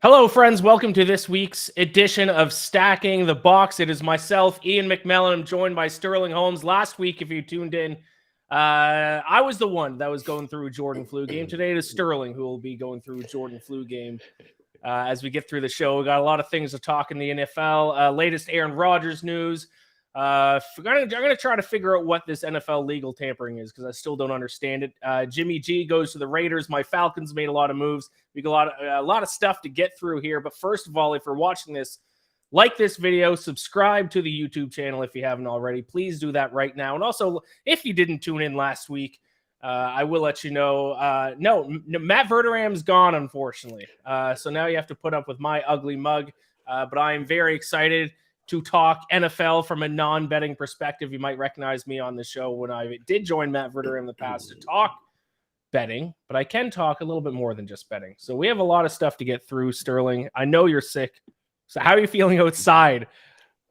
Hello, friends. Welcome to this week's edition of Stacking the Box. It is myself, Iain MacMillan. I'm joined by Sterling Holmes. Last week, if you tuned in, I was the one that was going through a Jordan flu game. Today it is Sterling who will be going through a Jordan flu game as we get through the show. We got a lot of things to talk in the NFL. Latest Aaron Rodgers news. I'm going to try to figure out what this NFL legal tampering is because I still don't understand it. Jimmy G goes to the Raiders. My Falcons made a lot of moves. We got a lot of stuff to get through here. But first of all, if you're watching this, like this video, subscribe to the YouTube channel if you haven't already. Please do that right now. And also, if you didn't tune in last week, I will let you know. No, Matt Verderam's gone, unfortunately. So now you have to put up with my ugly mug. But I am very excited to talk NFL from a non-betting perspective. You might recognize me on the show when I did join Matt Verderam in the past to talk betting, but I can talk a little bit more than just betting. So we have a lot of stuff to get through, Sterling. I know you're sick. So how are you feeling outside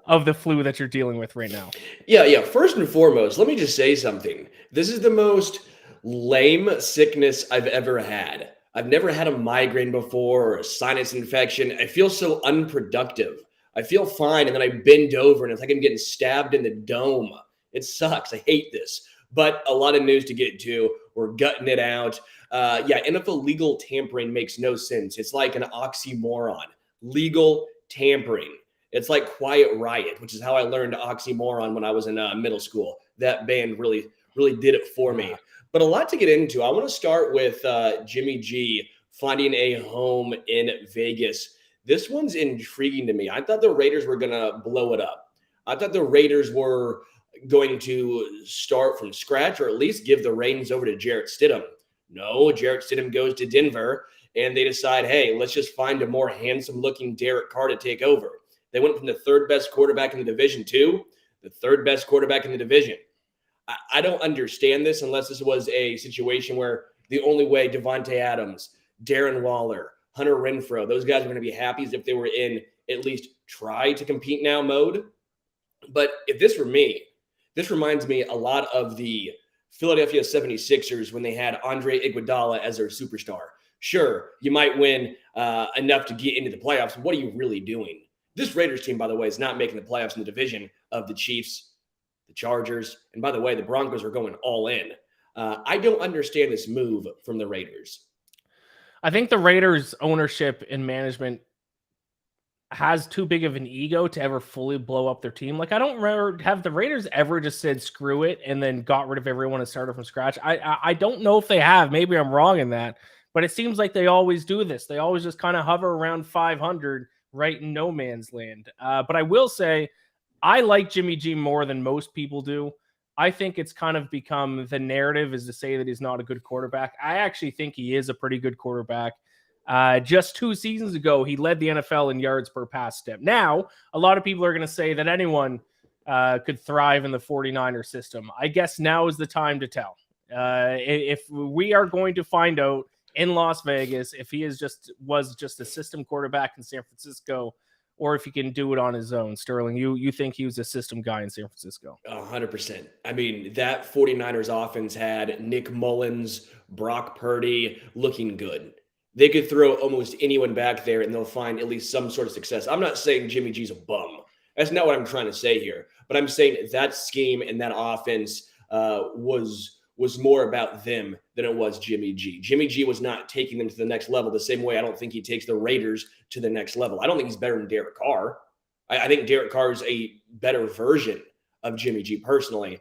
of the flu that you're dealing with right now? Yeah. First and foremost, let me just say something. This is the most lame sickness I've ever had. I've never had a migraine before or a sinus infection. I feel so unproductive. I feel fine, and then I bend over, and it's like I'm getting stabbed in the dome. It sucks. I hate this. But a lot of news to get to. We're gutting it out. NFL legal tampering makes no sense. It's like an oxymoron. Legal tampering. It's like Quiet Riot, which is how I learned oxymoron when I was in middle school. That band really did it for me. But a lot to get into. I want to start with Jimmy G finding a home in Vegas. This one's intriguing to me. I thought the Raiders were going to blow it up. I thought the Raiders were going to start from scratch or at least give the reins over to Jarrett Stidham. No, Jarrett Stidham goes to Denver, and they decide, hey, let's just find a more handsome-looking Derek Carr to take over. They went from the third best quarterback in the division to the third best quarterback in the division. I don't understand this unless this was a situation where the only way Devontae Adams, Darren Waller, Hunter Renfrow, those guys are going to be happy as if they were in at least try to compete now mode. But if this were me, this reminds me a lot of the Philadelphia 76ers when they had Andre Iguodala as their superstar. Sure, you might win enough to get into the playoffs. What are you really doing? This Raiders team, by the way, is not making the playoffs in the division of the Chiefs, the Chargers, and by the way, the Broncos are going all in. I don't understand this move from the Raiders. I think the Raiders ownership and management has too big of an ego to ever fully blow up their team. Like, I don't remember, have the Raiders ever just said screw it and then got rid of everyone and started from scratch? I don't know if they have. Maybe I'm wrong in that, but it seems like they always do this. They always just kind of hover around 500 right in no man's land. But I will say I like Jimmy G more than most people do. I think it's kind of become the narrative is to say that he's not a good quarterback. I actually think he is a pretty good quarterback. Just 2 seasons ago, he led the NFL in yards per pass step. Now, a lot of people are going to say that anyone could thrive in the 49er system. I guess now is the time to tell. If we are going to find out in Las Vegas if he was just a system quarterback in San Francisco, or if he can do it on his own. Sterling, you think he was a system guy in San Francisco? 100%. I mean, that 49ers offense had Nick Mullins, Brock Purdy looking good. They could throw almost anyone back there and they'll find at least some sort of success. I'm not saying Jimmy G's a bum. That's not what I'm trying to say here. But I'm saying that scheme and that offense was more about them than it was Jimmy G. Jimmy G was not taking them to the next level the same way I don't think he takes the Raiders to the next level. I don't think he's better than Derek Carr. I think Derek Carr is a better version of Jimmy G personally.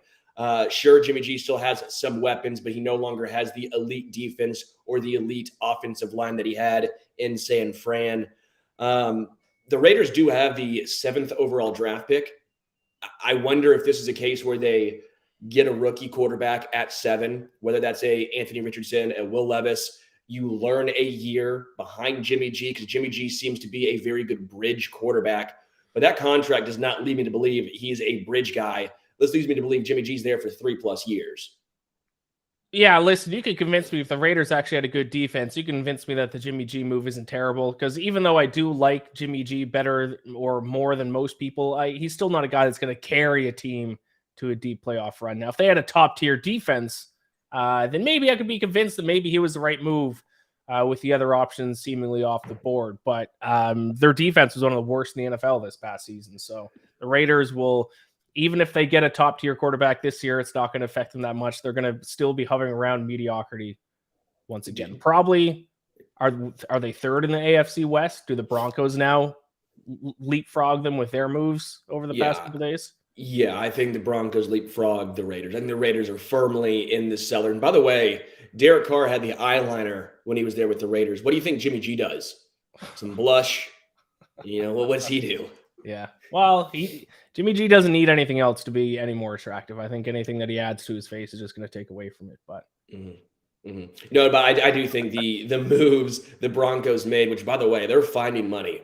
Sure, Jimmy G still has some weapons, but he no longer has the elite defense or the elite offensive line that he had in San Fran. The Raiders do have the 7th overall draft pick. I wonder if this is a case where they get a rookie quarterback at 7, whether that's a Anthony Richardson, a Will Levis. You learn a year behind Jimmy G because Jimmy G seems to be a very good bridge quarterback. But that contract does not lead me to believe he's a bridge guy. This leads me to believe Jimmy G's there for 3+ years. Yeah, listen, you could convince me if the Raiders actually had a good defense, you can convince me that the Jimmy G move isn't terrible. Because even though I do like Jimmy G better or more than most people, he's still not a guy that's going to carry a team to a deep playoff run. Now, if they had a top-tier defense, then maybe I could be convinced that maybe he was the right move. with the other options seemingly off the board. But their defense was one of the worst in the NFL this past season. So the Raiders will, even if they get a top-tier quarterback this year, it's not going to affect them that much. They're going to still be hovering around mediocrity once again. Probably, are they third in the AFC West? Do the Broncos now leapfrog them with their moves over the past couple days? Yeah, I think the Broncos leapfrog the Raiders. I think the Raiders are firmly in the cellar. And by the way, Derek Carr had the eyeliner when he was there with the Raiders. What do you think Jimmy G does? Some blush? What does he do? Yeah. Well, Jimmy G doesn't need anything else to be any more attractive. I think anything that he adds to his face is just going to take away from it. But no, but I do think the moves the Broncos made, which by the way, they're finding money.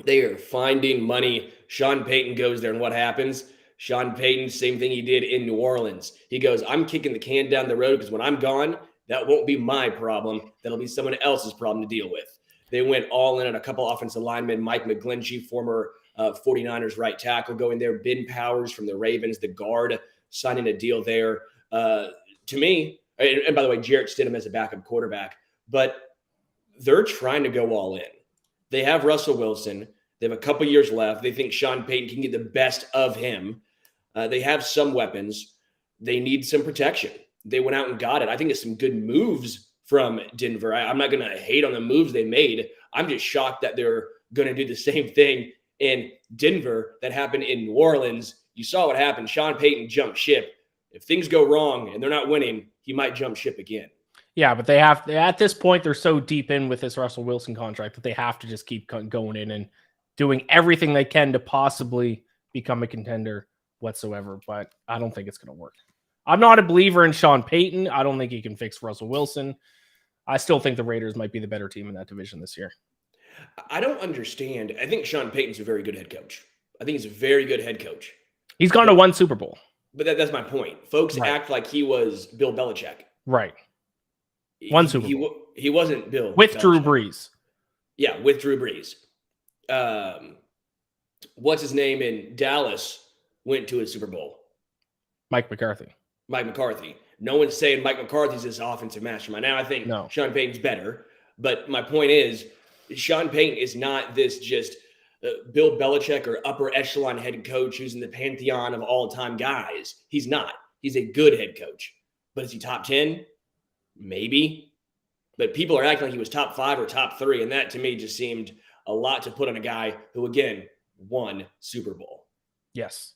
They are finding money. Sean Payton goes there, and what happens? Sean Payton, same thing he did in New Orleans. He goes, I'm kicking the can down the road because when I'm gone, that won't be my problem. That'll be someone else's problem to deal with. They went all in on a couple offensive linemen. Mike McGlinchey, former 49ers right tackle, going there. Ben Powers from the Ravens, the guard, signing a deal there. To me, and by the way, Jarrett Stidham as a backup quarterback, but they're trying to go all in. They have Russell Wilson. They have a couple years left. They think Sean Payton can get the best of him. They have some weapons. They need some protection. They went out and got it. I think it's some good moves from Denver. I'm not going to hate on the moves they made. I'm just shocked that they're going to do the same thing in Denver that happened in New Orleans. You saw what happened. Sean Payton jumped ship. If things go wrong and they're not winning, he might jump ship again. Yeah, but they have at this point, they're so deep in with this Russell Wilson contract that they have to just keep going in and doing everything they can to possibly become a contender whatsoever. But I don't think it's going to work. I'm not a believer in Sean Payton. I don't think he can fix Russell Wilson. I still think the Raiders might be the better team in that division this year. I don't understand. I think Sean Payton's a very good head coach. I think he's a very good head coach. He's gone to one Super Bowl. But that's my point. Folks act like he was Bill Belichick. Right. One Super Bowl. He wasn't Bill. With Belichick. Drew Brees. Yeah, with Drew Brees. What's his name in Dallas went to a Super Bowl? Mike McCarthy. No one's saying Mike McCarthy's this offensive mastermind. Now, I think Sean Payton's better. But my point is, Sean Payton is not this just Bill Belichick or upper echelon head coach who's in the pantheon of all-time guys. He's not. He's a good head coach. But is he top 10? Maybe. But people are acting like he was top 5 or top 3, and that to me just seemed a lot to put on a guy who, again, won Super Bowl. Yes.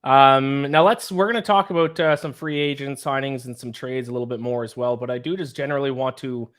Now we're going to talk about some free agent signings and some trades a little bit more as well, but I do just generally want to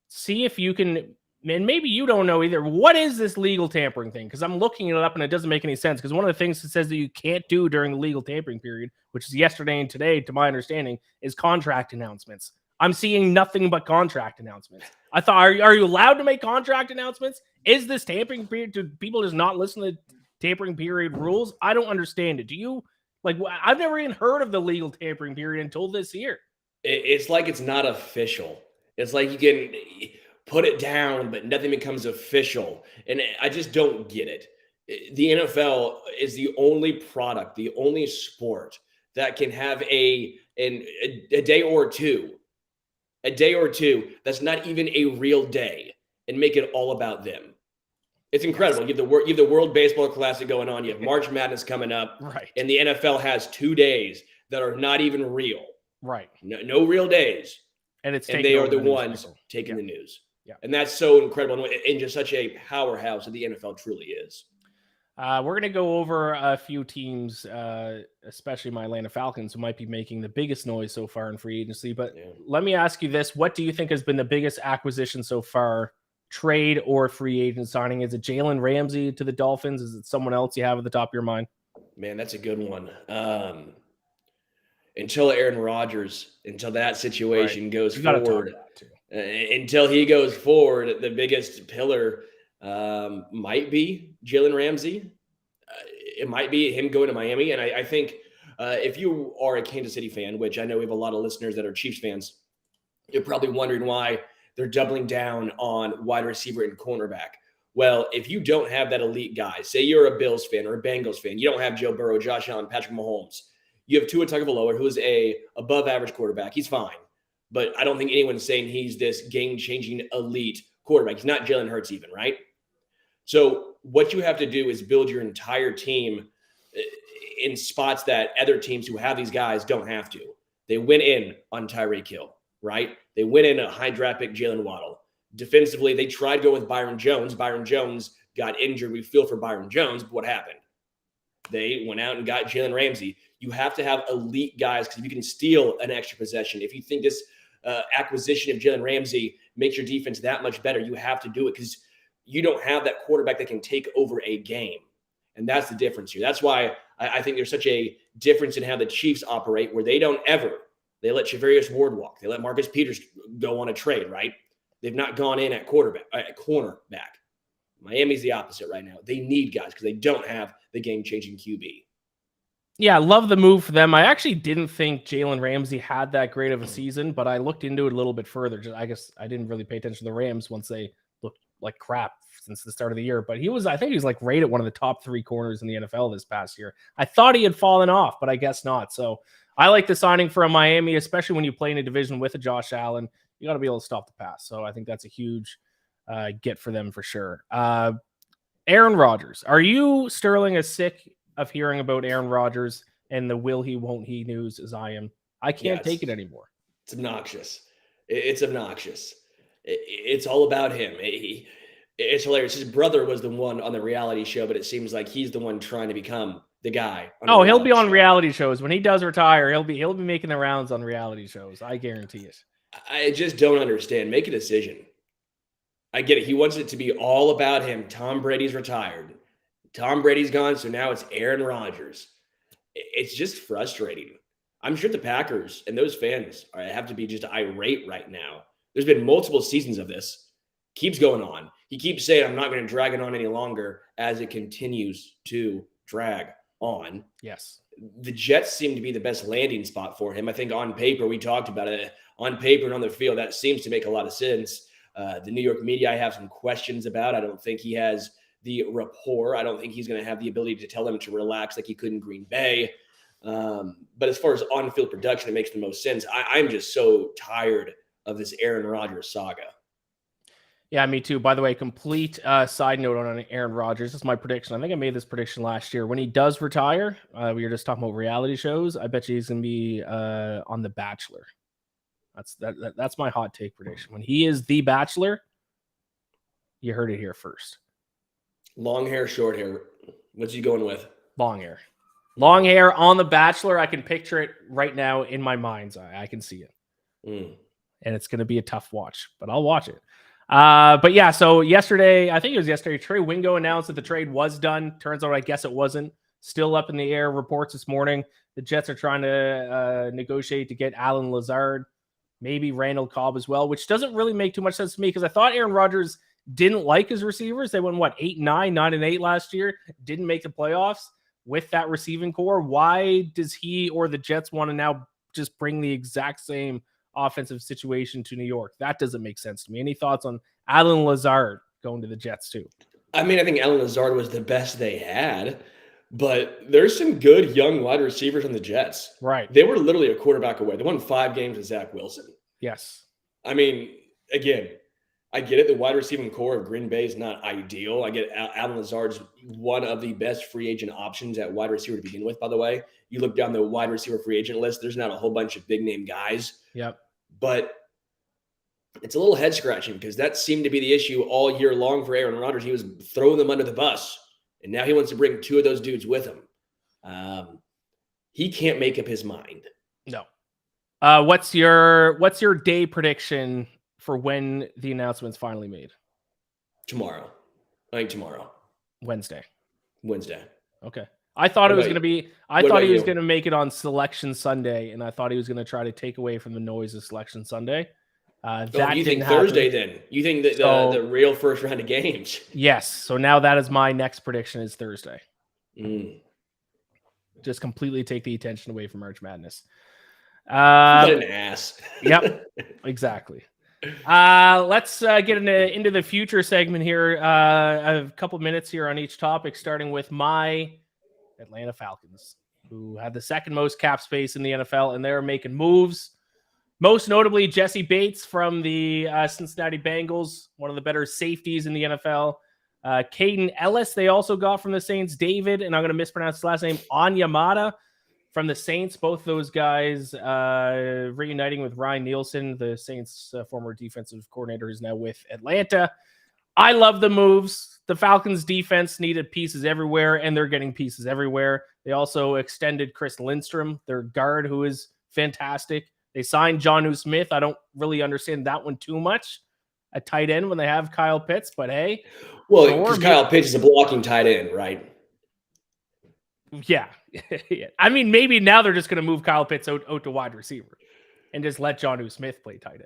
see if you can, and maybe you don't know either, what is this legal tampering thing? Because I'm looking it up and it doesn't make any sense, because one of the things it says that you can't do during the legal tampering period, which is yesterday and today, to my understanding, is contract announcements. I'm seeing nothing but contract announcements. I thought, are you allowed to make contract announcements? Is this tampering period? Do people just not listen to tampering period rules? I don't understand it. Do you? I've never even heard of the legal tampering period until this year. It's like it's not official. It's like you can put it down, but nothing becomes official. And I just don't get it. The NFL is the only product, the only sport that can have a day or two that's not even a real day and make it all about them. It's incredible. You have the World Baseball Classic going on. You have March Madness coming up. Right. And the NFL has 2 days that are not even real. Right. No real days. And they are the ones taking the news. Yeah. And that's so incredible. And just such a powerhouse that the NFL truly is. We're going to go over a few teams, especially my Atlanta Falcons, who might be making the biggest noise so far in free agency. But let me ask you this. What do you think has been the biggest acquisition so far, trade or free agent signing? Is it Jalen Ramsey to the Dolphins? Is it someone else you have at the top of your mind? Man, that's a good one. Until Aaron Rodgers, until that situation goes forward, until he goes forward, the biggest pillar might be Jalen Ramsey. It might be him going to Miami. And I think if you are a Kansas City fan, which I know we have a lot of listeners that are Chiefs fans, you're probably wondering why they're doubling down on wide receiver and cornerback. Well, if you don't have that elite guy, say you're a Bills fan or a Bengals fan, you don't have Joe Burrow, Josh Allen, Patrick Mahomes. You have Tua Tagovailoa, who is a above average quarterback. He's fine. but I don't think anyone's saying he's this game-changing elite quarterback. He's not Jalen Hurts even, right? So what you have to do is build your entire team in spots that other teams who have these guys don't have to. They went in on Tyreek Hill, right? They went in a high draft pick Jalen Waddle. Defensively, they tried going with Byron Jones. Byron Jones got injured. We feel for Byron Jones, but what happened? They went out and got Jalen Ramsey. You have to have elite guys because if you can steal an extra possession, if you think this acquisition of Jalen Ramsey makes your defense that much better, you have to do it because you don't have that quarterback that can take over a game. And that's the difference here. That's why I think there's such a difference in how the Chiefs operate where they let Charvarius Ward walk. They let Marcus Peters go on a trade, right? They've not gone in at cornerback. Miami's the opposite right now. They need guys because they don't have the game-changing QB. Yeah, I love the move for them. I actually didn't think Jalen Ramsey had that great of a season, but I looked into it a little bit further. I guess I didn't really pay attention to the Rams once they looked like crap since the start of the year. But I think he was like rated one of the top 3 corners in the NFL this past year. I thought he had fallen off, but I guess not. So I like the signing from Miami, especially when you play in a division with a Josh Allen. You got to be able to stop the pass. So I think that's a huge get for them for sure. Aaron Rodgers. Are you, Sterling, as sick of hearing about Aaron Rodgers and the will he, won't he news as I am? I can't take it anymore. It's obnoxious. It's obnoxious. It's all about him. It's hilarious. His brother was the one on the reality show, but it seems like he's the one trying to become the guy. He'll be on reality shows. When he does retire, he'll be making the rounds on reality shows. I guarantee it. I just don't understand. Make a decision. I get it. He wants it to be all about him. Tom Brady's retired. Tom Brady's gone, so now it's Aaron Rodgers. It's just frustrating. I'm sure the Packers and those fans have to be just irate right now. There's been multiple seasons of this. Keeps going on. He keeps saying, I'm not going to drag it on any longer as it continues to drag on. Yes. The Jets seem to be the best landing spot for him. I think on paper, we talked about it. On paper and on the field, that seems to make a lot of sense. The New York media, I have some questions about. I don't think he has the rapport. I don't think he's going to have the ability to tell them to relax like he could in Green Bay. But as far as on-field production, it makes the most sense. I'm just so tired of this Aaron Rodgers saga. Yeah, me too. By the way, complete side note on Aaron Rodgers. This is my prediction. I think I made this prediction last year. When he does retire, we were just talking about reality shows. I bet you he's going to be on The Bachelor. That's my hot take prediction. When he is The Bachelor, you heard it here first. Long hair, short hair. What's he going with? Long hair. Long hair on The Bachelor. I can picture it right now in my mind's eye. I can see it. And it's going to be a tough watch, but I'll watch it. But yeah, so yesterday, I think it was yesterday, Trey Wingo announced that the trade was done. Turns out, I guess it wasn't. Still up in the air. Reports this morning. The Jets are trying to negotiate to get Allen Lazard, maybe Randall Cobb as well, which doesn't really make too much sense to me because I thought Aaron Rodgers didn't like his receivers. They went, 8-9, 9-8 last year, didn't make the playoffs with that receiving core. Why does he or the Jets want to now just bring the exact same offensive situation to New York? That doesn't make sense to me. Any thoughts on Allen Lazard going to the Jets too? I mean, I think Allen Lazard was the best they had, but there's some good young wide receivers on the Jets. Right. They were literally a quarterback away. They won 5 games with Zach Wilson. Yes. I mean, again, I get it. The wide receiving core of Green Bay is not ideal. I get Allen Lazard's one of the best free agent options at wide receiver to begin with, by the way. You look down the wide receiver free agent list, there's not a whole bunch of big name guys. Yep. But it's a little head scratching because that seemed to be the issue all year long for Aaron Rodgers. He was throwing them under the bus, and now he wants to bring 2 of those dudes with him. He can't make up his mind. No. What's your day prediction for when the announcement's finally made? Tomorrow. I think tomorrow. Wednesday. Okay. I thought it was going to be, I thought he was going to you? make it on Selection Sunday, and I thought he was going to try to take away from the noise of Selection Sunday. You think Thursday then? You think that the real first round of games? Yes. So now that is my next prediction is Thursday. Just completely take the attention away from March Madness. What an ass. Yep, exactly. Let's get into the future segment here. A couple minutes here on each topic, starting with my Atlanta Falcons, who had the second most cap space in the NFL, and they're making moves. Most notably, Jessie Bates from the Cincinnati Bengals, one of the better safeties in the NFL. Caden Ellis, they also got from the Saints. David, and I'm going to mispronounce his last name, Onyemata from the Saints. Both those guys reuniting with Ryan Nielsen, the Saints' former defensive coordinator, who's now with Atlanta. I love the moves. The Falcons' defense needed pieces everywhere, and they're getting pieces everywhere. They also extended Chris Lindstrom, their guard, who is fantastic. They signed Jonnu Smith. I don't really understand that one too much. A tight end when they have Kyle Pitts, but hey. Well, because Kyle Pitts is a blocking tight end, right? Yeah. I mean, maybe now they're just going to move Kyle Pitts out to wide receiver and just let Jonnu Smith play tight end.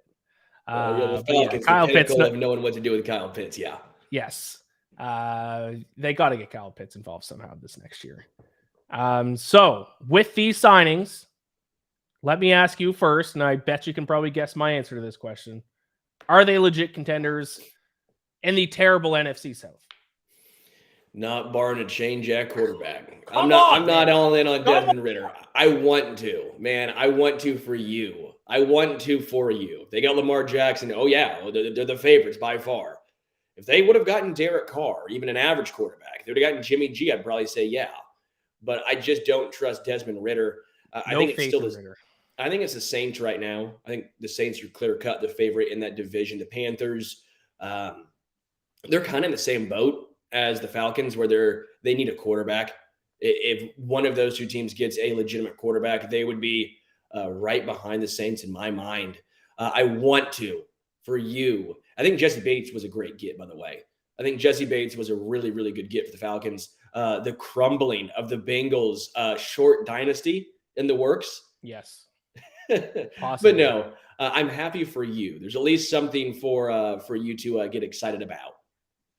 The Falcons, Kyle the Pitts of knowing what to do with Kyle Pitts, yeah. Yes. They got to get Kyle Pitts involved somehow this next year. So with these signings, let me ask you first, and I bet you can probably guess my answer to this question. Are they legit contenders in the terrible NFC South? Not barring a Shane Jack quarterback. I'm not all in on Desmond Ridder. I want to, man. I want to for you. I want to for you. They got Lamar Jackson. Oh, yeah. They're the favorites by far. If they would have gotten Derek Carr, even an average quarterback, if they would have gotten Jimmy G, I'd probably say yeah. But I just don't trust Desmond Ridder. I think it's still Ridder. I think it's the Saints right now. I think the Saints are clear-cut the favorite in that division. The Panthers, they're kind of in the same boat as the Falcons, where they need a quarterback. If one of those two teams gets a legitimate quarterback, they would be right behind the Saints in my mind. I want to for you. I think Jessie Bates was a great get, by the way. I think Jessie Bates was a really, really good get for the Falcons. The crumbling of the Bengals short dynasty in the works. Yes. But no, I'm happy for you. There's at least something for you to get excited about.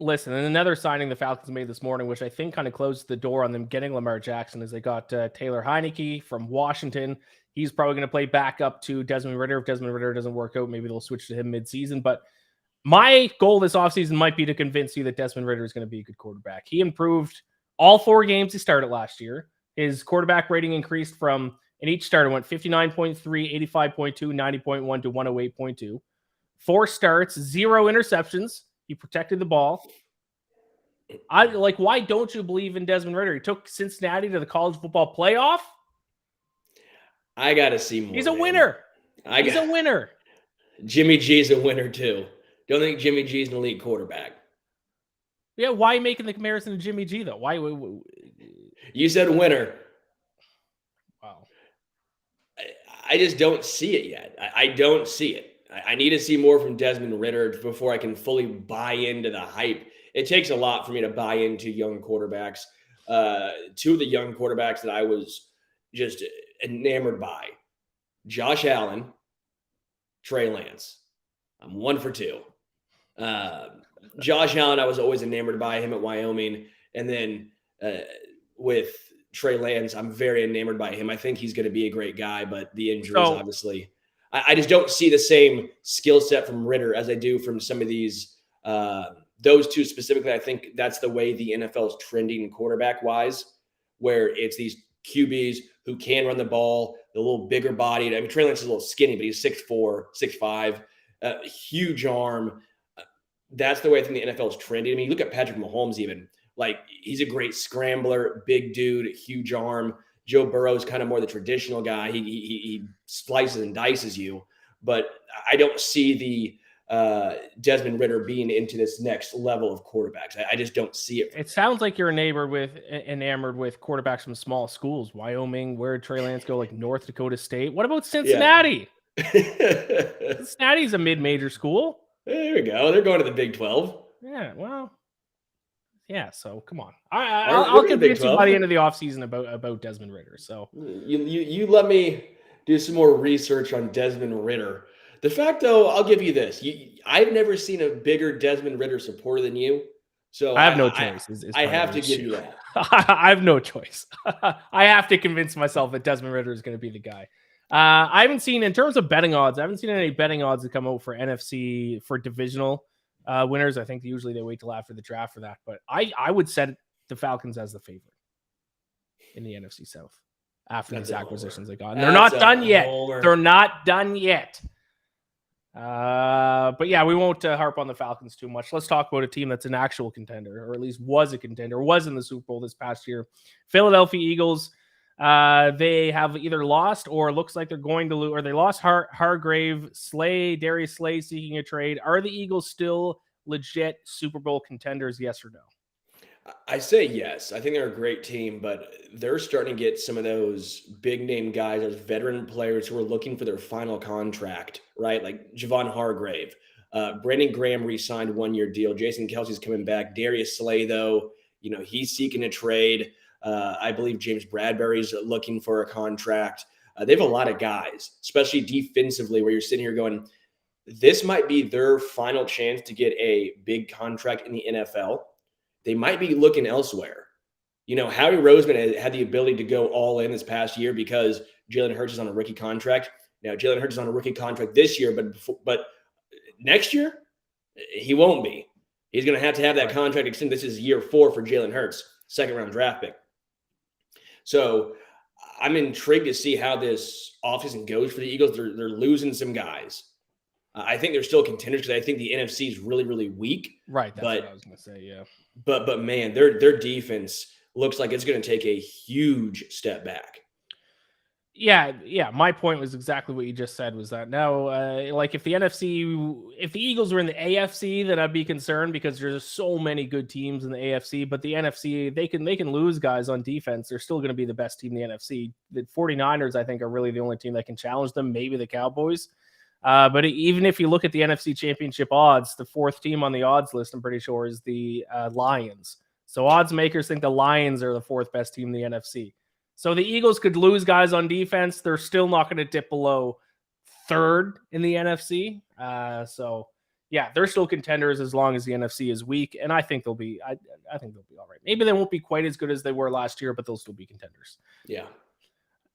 Listen, and another signing the Falcons made this morning, which I think kind of closed the door on them getting Lamar Jackson, is they got Taylor Heineke from Washington. He's probably going to play backup to Desmond Ridder. If Desmond Ridder doesn't work out, maybe they'll switch to him midseason. But my goal this offseason might be to convince you that Desmond Ridder is going to be a good quarterback. He improved all 4 games he started last year. His quarterback rating increased from, in each starter, went 59.3, 85.2, 90.1 to 108.2. 4 starts, 0 interceptions. He protected the ball. Why don't you believe in Desmond Ridder? He took Cincinnati to the college football playoff. I got to see more. He's a winner. He's a winner. Jimmy G's a winner too. Don't think Jimmy G's an elite quarterback. Yeah, why are you making the comparison to Jimmy G though? Why? You said winner. Wow. I just don't see it yet. I don't see it. I need to see more from Desmond Ridder before I can fully buy into the hype. It takes a lot for me to buy into young quarterbacks. 2 of the young quarterbacks that I was just enamored by, Josh Allen, Trey Lance. I'm 1 for 2. Josh Allen, I was always enamored by him at Wyoming. And then with Trey Lance, I'm very enamored by him. I think he's going to be a great guy, but the injuries, obviously. I just don't see the same skill set from Ridder as I do from some of these. Those 2 specifically, I think that's the way the NFL is trending quarterback-wise, where it's these QBs who can run the ball, the little bigger bodied. I mean, Trey Lance is a little skinny, but he's 6'4", 6'5", huge arm. That's the way I think the NFL is trending. I mean, you look at Patrick Mahomes even. He's a great scrambler, big dude, huge arm. Joe Burrow is kind of more the traditional guy. He slices and dices you. But I don't see the Desmond Ridder being into this next level of quarterbacks. I just don't see it. It sounds like you're enamored with quarterbacks from small schools. Wyoming, where did Trey Lance go? North Dakota State. What about Cincinnati? Yeah. Cincinnati's a mid-major school. There we go. They're going to the Big 12. Yeah, well, yeah. So come on, I'll convince you by the end of the offseason about Desmond Ridder. So you let me do some more research on Desmond Ridder. The fact, though, I'll give you this: I've never seen a bigger Desmond Ridder supporter than you. So I have no choice. I have to give you that. I have no choice. I have to convince myself that Desmond Ridder is going to be the guy. I haven't seen, in terms of betting odds, I haven't seen any betting odds that come out for NFC for divisional winners. I think usually they wait till after the draft for that. But I would set the Falcons as the favorite in the NFC South. after That's these a acquisitions homer. they got. And they're not That's a done yet. homer. They're not done yet. But yeah, we won't harp on the Falcons too much. Let's talk about a team that's an actual contender, or at least was a contender, was in the Super Bowl this past year. Philadelphia Eagles. They have either lost or looks like they're going to lose, or they lost Hargrave, Darius Slay seeking a trade. Are the Eagles still legit Super Bowl contenders? Yes or no? I say yes. I think they're a great team, but they're starting to get some of those big name guys, those veteran players who are looking for their final contract, right? Like Javon Hargrave. Brandon Graham re-signed 1-year deal. Jason Kelsey's coming back. Darius Slay, though, he's seeking a trade. I believe James Bradbury's looking for a contract. They have a lot of guys, especially defensively, where you're sitting here going, this might be their final chance to get a big contract in the NFL. They might be looking elsewhere. Howie Roseman had the ability to go all in this past year because Jalen Hurts is on a rookie contract. Now, Jalen Hurts is on a rookie contract this year, but next year, he won't be. He's going to have that contract extended. This is year 4 for Jalen Hurts, second-round draft pick. So I'm intrigued to see how this offseason goes for the Eagles. They're losing some guys. I think they're still contenders because I think the NFC is really, really weak. Right, that's what I was going to say, yeah. But man, their defense looks like it's going to take a huge step back. Yeah. My point was exactly what you just said. Was that now, like if the Eagles were in the AFC, then I'd be concerned because there's so many good teams in the AFC. But the NFC, they can lose guys on defense. They're still going to be the best team in the NFC. The 49ers, I think, are really the only team that can challenge them. Maybe the Cowboys. But even if you look at the NFC Championship odds, the 4th team on the odds list, I'm pretty sure, is the Lions. So odds makers think the Lions are the 4th best team in the NFC. So the Eagles could lose guys on defense. They're still not going to dip below 3rd in the NFC. So yeah, they're still contenders as long as the NFC is weak, and I think they'll be. I think they'll be all right. Maybe they won't be quite as good as they were last year, but they'll still be contenders. Yeah.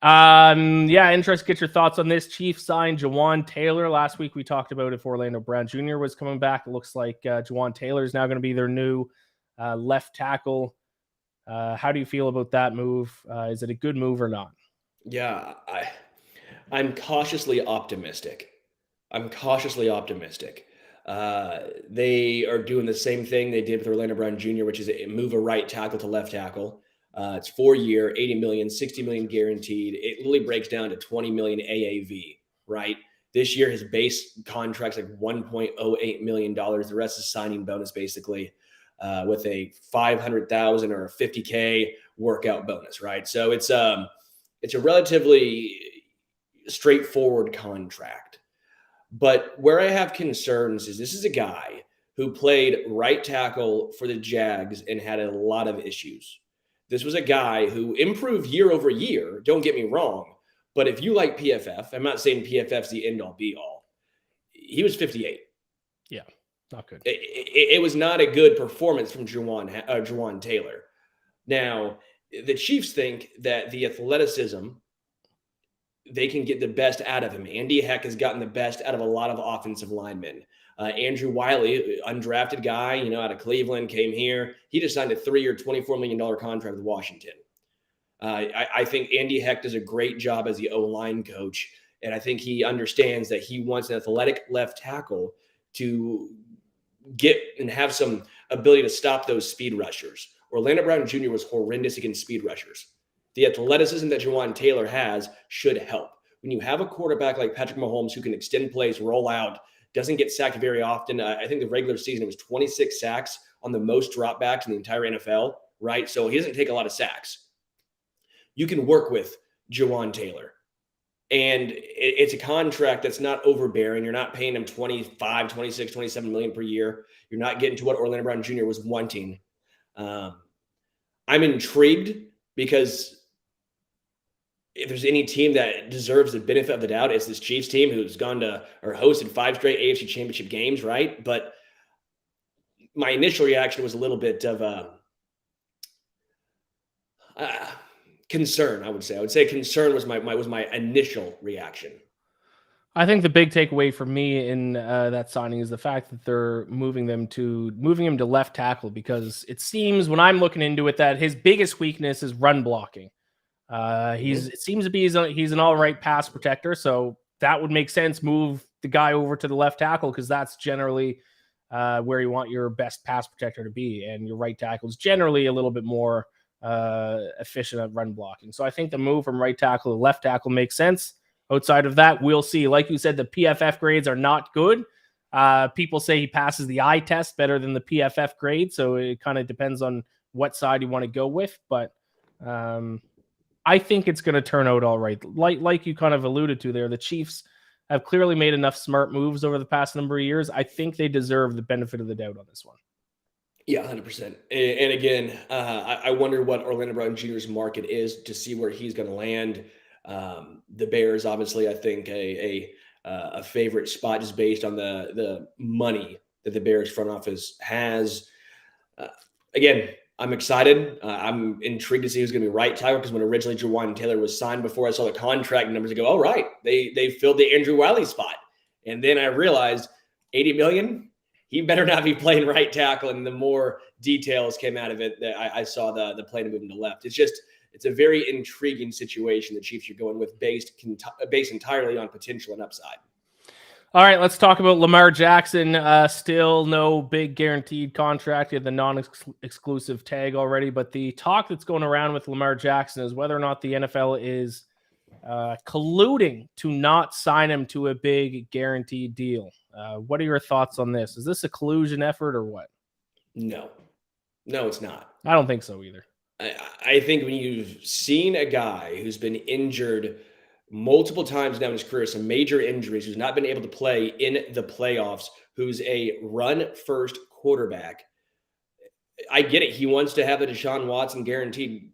Interested to get your thoughts on this. Chiefs signed Jawaan Taylor. Last week we talked about if Orlando Brown Jr. was coming back. It looks like Jawaan Taylor is now going to be their new left tackle. How do you feel about that move? Is it a good move or not? Yeah, I'm cautiously optimistic. They are doing the same thing they did with Orlando Brown Jr., which is move a right tackle to left tackle. It's 4-year, $80 million, $60 million guaranteed. It literally breaks down to $20 million AAV, right? This year, his base contract's like $1.08 million. The rest is signing bonus, basically, with a $500,000 or a $50K workout bonus, right? So it's a relatively straightforward contract. But where I have concerns is this is a guy who played right tackle for the Jags and had a lot of issues. This was a guy who improved year over year. Don't get me wrong. But if you like PFF, I'm not saying PFF's the end all be all. He was 58. Yeah, not good. It was not a good performance from Jawaan Taylor. Now, the Chiefs think that the athleticism, they can get the best out of him. Andy Heck has gotten the best out of a lot of offensive linemen. Andrew Wiley, undrafted guy, out of Cleveland, came here. He just signed a 3-year, $24 million contract with Washington. I think Andy Heck does a great job as the O-line coach, and I think he understands that he wants an athletic left tackle to get and have some ability to stop those speed rushers. Orlando Brown Jr. was horrendous against speed rushers. The athleticism that Jawaan Taylor has should help. When you have a quarterback like Patrick Mahomes who can extend plays, roll out, doesn't get sacked very often. I think the regular season, it was 26 sacks on the most dropbacks in the entire NFL, right? So he doesn't take a lot of sacks. You can work with Jawaan Taylor. And it's a contract that's not overbearing. You're not paying him 25, 26, 27 million per year. You're not getting to what Orlando Brown Jr. was wanting. I'm intrigued because if there's any team that deserves the benefit of the doubt, it's this Chiefs team who's gone to or hosted 5 straight AFC Championship games, right? But my initial reaction was a little bit of concern. I would say concern was my initial reaction. I think the big takeaway for me in that signing is the fact that they're moving him to left tackle, because it seems when I'm looking into it that his biggest weakness is run blocking. It seems to be he's an all right pass protector, so that would make sense. Move the guy over to the left tackle because that's generally where you want your best pass protector to be, and your right tackle is generally a little bit more efficient at run blocking. So I think the move from right tackle to left tackle makes sense. Outside of that, we'll see. Like you said, the PFF grades are not good. People say he passes the eye test better than the PFF grade, so it kind of depends on what side you want to go with. But I think it's going to turn out all right. Like you kind of alluded to there, the Chiefs have clearly made enough smart moves over the past number of years. I think they deserve the benefit of the doubt on this one. Yeah, 100%. And again, I wonder what Orlando Brown Jr.'s market is to see where he's going to land. The Bears, obviously, I think a favorite spot just based on the money that the Bears front office has. Again, I'm excited. I'm intrigued to see who's going to be right tackle because when originally Jawaan Taylor was signed, before I saw the contract numbers, I go, "Oh, right, they filled the Andrew Wiley spot," and then I realized $80 million. He better not be playing right tackle. And the more details came out of it, that I saw the plan to move him to left. It's a very intriguing situation the Chiefs are going with, based entirely on potential and upside. All right, let's talk about Lamar Jackson. Still no big guaranteed contract. He had the non-exclusive tag already, but the talk that's going around with Lamar Jackson is whether or not the NFL is colluding to not sign him to a big guaranteed deal. What are your thoughts on this? Is this a collusion effort or what? No, it's not. I don't think so either. I think when you've seen a guy who's been injured multiple times now in his career, some major injuries, who's not been able to play in the playoffs, who's a run-first quarterback, I get it. He wants to have the Deshaun Watson guaranteed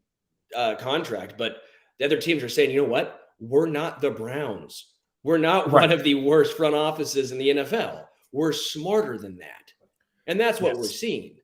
contract, but the other teams are saying, you know what? We're not the Browns. We're not one of the worst front offices in the NFL. We're smarter than that. And that's what we're seeing.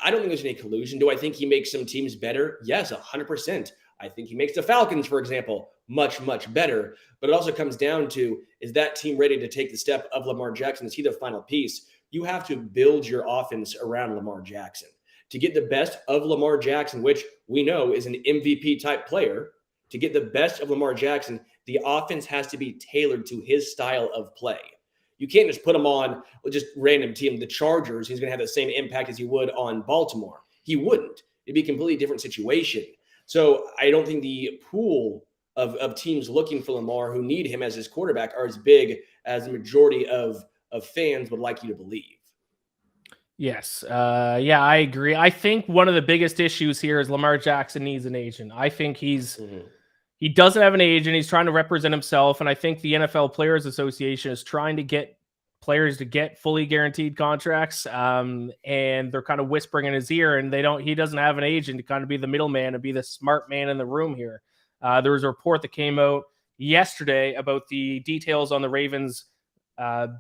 I don't think there's any collusion. Do I think he makes some teams better? Yes, 100%. I think he makes the Falcons, for example, much, much better. But it also comes down to, is that team ready to take the step of Lamar Jackson? Is he the final piece? You have to build your offense around Lamar Jackson. To get the best of Lamar Jackson, which we know is an MVP-type player, to get the best of Lamar Jackson, the offense has to be tailored to his style of play. You can't just put him on just random team, the Chargers. He's going to have the same impact as he would on Baltimore. He wouldn't. It'd be a completely different situation. So I don't think the pool of teams looking for Lamar who need him as his quarterback are as big as the majority of fans would like you to believe. Yes. Yeah, I agree. I think one of the biggest issues here is Lamar Jackson needs an agent. I think he doesn't have an agent. He's trying to represent himself. And I think the NFL Players Association is trying to get players to get fully guaranteed contracts. And they're kind of whispering in his ear, and he doesn't have an agent to kind of be the middleman and be the smart man in the room here. There was a report that came out yesterday about the details on the Ravens'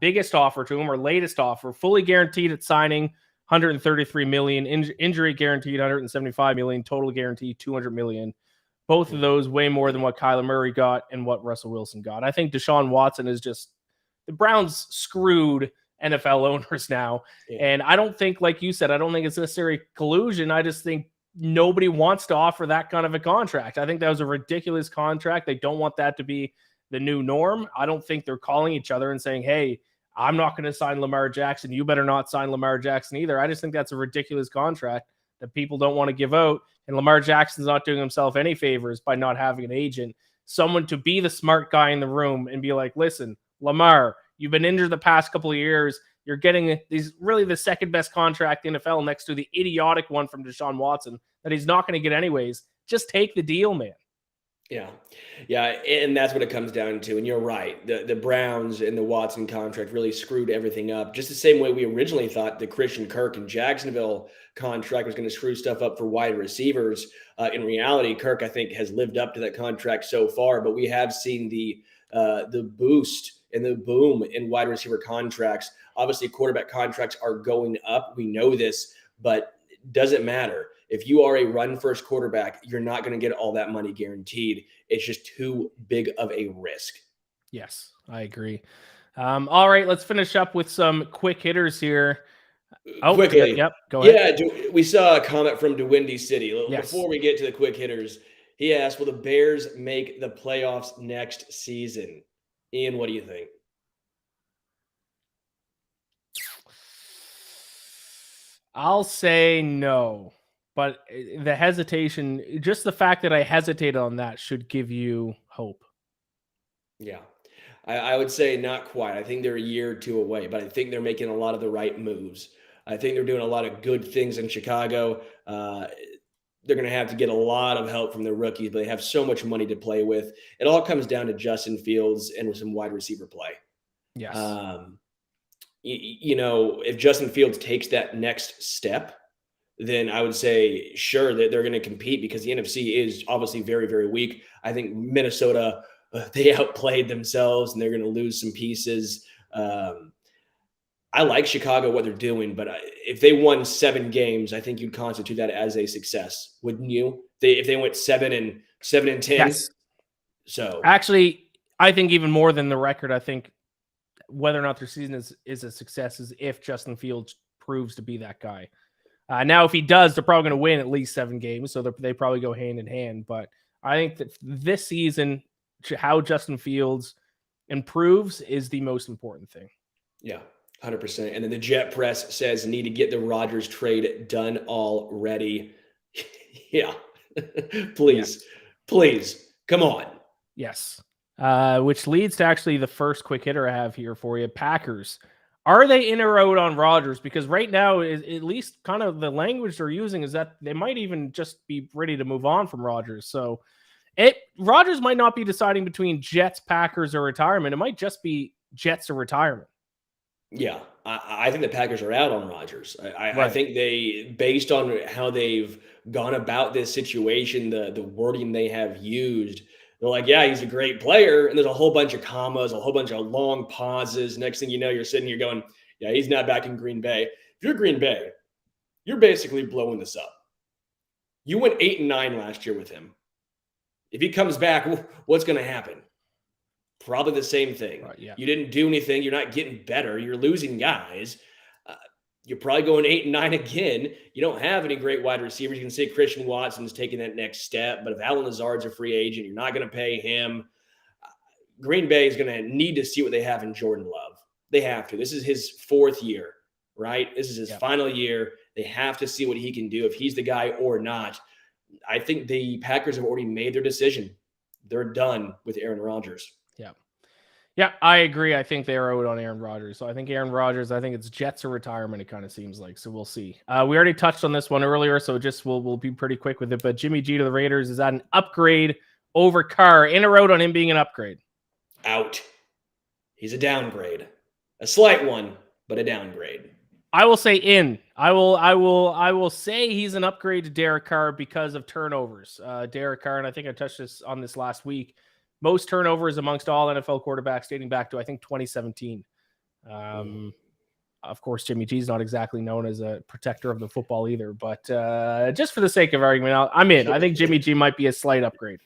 biggest offer to him, or latest offer, fully guaranteed at signing, $133 million, injury guaranteed $175 million, total guaranteed $200 million. Both of those way more than what Kyler Murray got and what Russell Wilson got. I think Deshaun Watson is just, the Browns screwed NFL owners now. Yeah. And I don't think, like you said, I don't think it's necessarily collusion. I just think nobody wants to offer that kind of a contract. I think that was a ridiculous contract. They don't want that to be the new norm. I don't think they're calling each other and saying, hey, I'm not going to sign Lamar Jackson. You better not sign Lamar Jackson either. I just think that's a ridiculous contract that people don't want to give out. And Lamar Jackson's not doing himself any favors by not having an agent, someone to be the smart guy in the room and be like, listen, Lamar, you've been injured the past couple of years. You're getting really the second best contract in the NFL next to the idiotic one from Deshaun Watson that he's not going to get anyways. Just take the deal, man. Yeah. And that's what it comes down to. And you're right. The Browns and the Watson contract really screwed everything up. Just the same way we originally thought the Christian Kirk and Jacksonville contract was going to screw stuff up for wide receivers. In reality, Kirk, I think, has lived up to that contract so far, but we have seen the boost and the boom in wide receiver contracts. Obviously, quarterback contracts are going up. We know this, but it doesn't matter. If you are a run-first quarterback, you're not going to get all that money guaranteed. It's just too big of a risk. Yes, I agree. All right, let's finish up with some quick hitters here. Oh, quickly. Yep, go ahead. Yeah, we saw a comment from DeWindy City. Yes. Before we get to the quick hitters, He asked, will the Bears make the playoffs next season? Ian, what do you think? I'll say no, but the hesitation, just the fact that I hesitated on that should give you hope. Yeah, I would say not quite. I think they're a year or two away, but I think they're making a lot of the right moves. I think they're doing a lot of good things in Chicago. They're going to have to get a lot of help from their rookies, but they have so much money to play with. It all comes down to Justin Fields and with some wide receiver play. Yes. If Justin Fields takes that next step, then I would say sure that they're going to compete because the NFC is obviously very, very weak. I think Minnesota, they outplayed themselves and they're going to lose some pieces. I like Chicago, what they're doing, but if they won 7 games, I think you'd constitute that as a success, wouldn't you? If they went 7-10. Yes. So actually, I think even more than the record, I think whether or not their season is a success is if Justin Fields proves to be that guy. Now, if he does, they're probably going to win at least 7 games, so they probably go hand in hand. But I think that this season, how Justin Fields improves is the most important thing. Yeah, 100%. And then the Jet Press says need to get the Rodgers trade done already. Yeah, please, please, come on. Yes, which leads to actually the first quick hitter I have here for you. Packers. Are they in or out on Rodgers? Because right now, at least kind of the language they're using is that they might even just be ready to move on from Rodgers. So Rodgers might not be deciding between Jets, Packers, or retirement. It might just be Jets or retirement. Yeah, I think the Packers are out on Rodgers. I think they, based on how they've gone about this situation, the wording they have used, they're like, yeah, he's a great player. And there's a whole bunch of commas, a whole bunch of long pauses. Next thing you know, you're sitting here going, yeah, he's not back in Green Bay. If you're Green Bay, you're basically blowing this up. You went 8-9 last year with him. If he comes back, what's going to happen? Probably the same thing. Right, yeah. You didn't do anything. You're not getting better. You're losing guys. You're probably going 8-9 again. You don't have any great wide receivers. You can say Christian Watson's taking that next step, but if Allen Lazard's a free agent, you're not going to pay him. Green Bay is going to need to see what they have in Jordan Love. They have to. This is his 4th year, right? This is his final year. They have to see what he can do, if he's the guy or not. I think the Packers have already made their decision. They're done with Aaron Rodgers. Yeah, I agree. I think they're out on Aaron Rodgers. So I think it's Jets or retirement, it kind of seems like. So we'll see. We already touched on this one earlier, so just we'll be pretty quick with it. But Jimmy G to the Raiders, is that an upgrade over Carr? In or out on him being an upgrade? Out. He's a downgrade. A slight one, but a downgrade. I will say in. I will say he's an upgrade to Derek Carr because of turnovers. Derek Carr, and I think I touched on this last week. Most turnovers amongst all NFL quarterbacks dating back to, I think, 2017. Of course, Jimmy G is not exactly known as a protector of the football either, but just for the sake of argument, I'm in. I think Jimmy G might be a slight upgrade.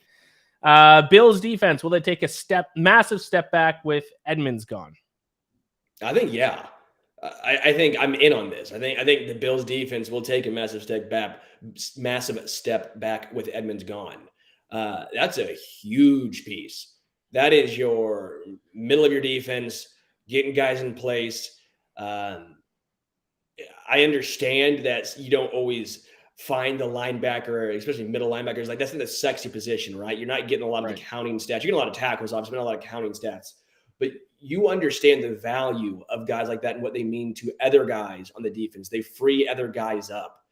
Bills defense, will they take a massive step back with Edmonds gone? I think, yeah. I think I'm in on this. I think the Bills defense will take a massive step back with Edmonds gone. That's a huge piece. That is your middle of your defense, getting guys in place. I understand that you don't always find the linebacker, especially middle linebackers. Like, that's not a sexy position, right? You're not getting a lot of the counting stats. You're getting a lot of tackles, obviously, but not a lot of counting stats. But you understand the value of guys like that and what they mean to other guys on the defense. They free other guys up.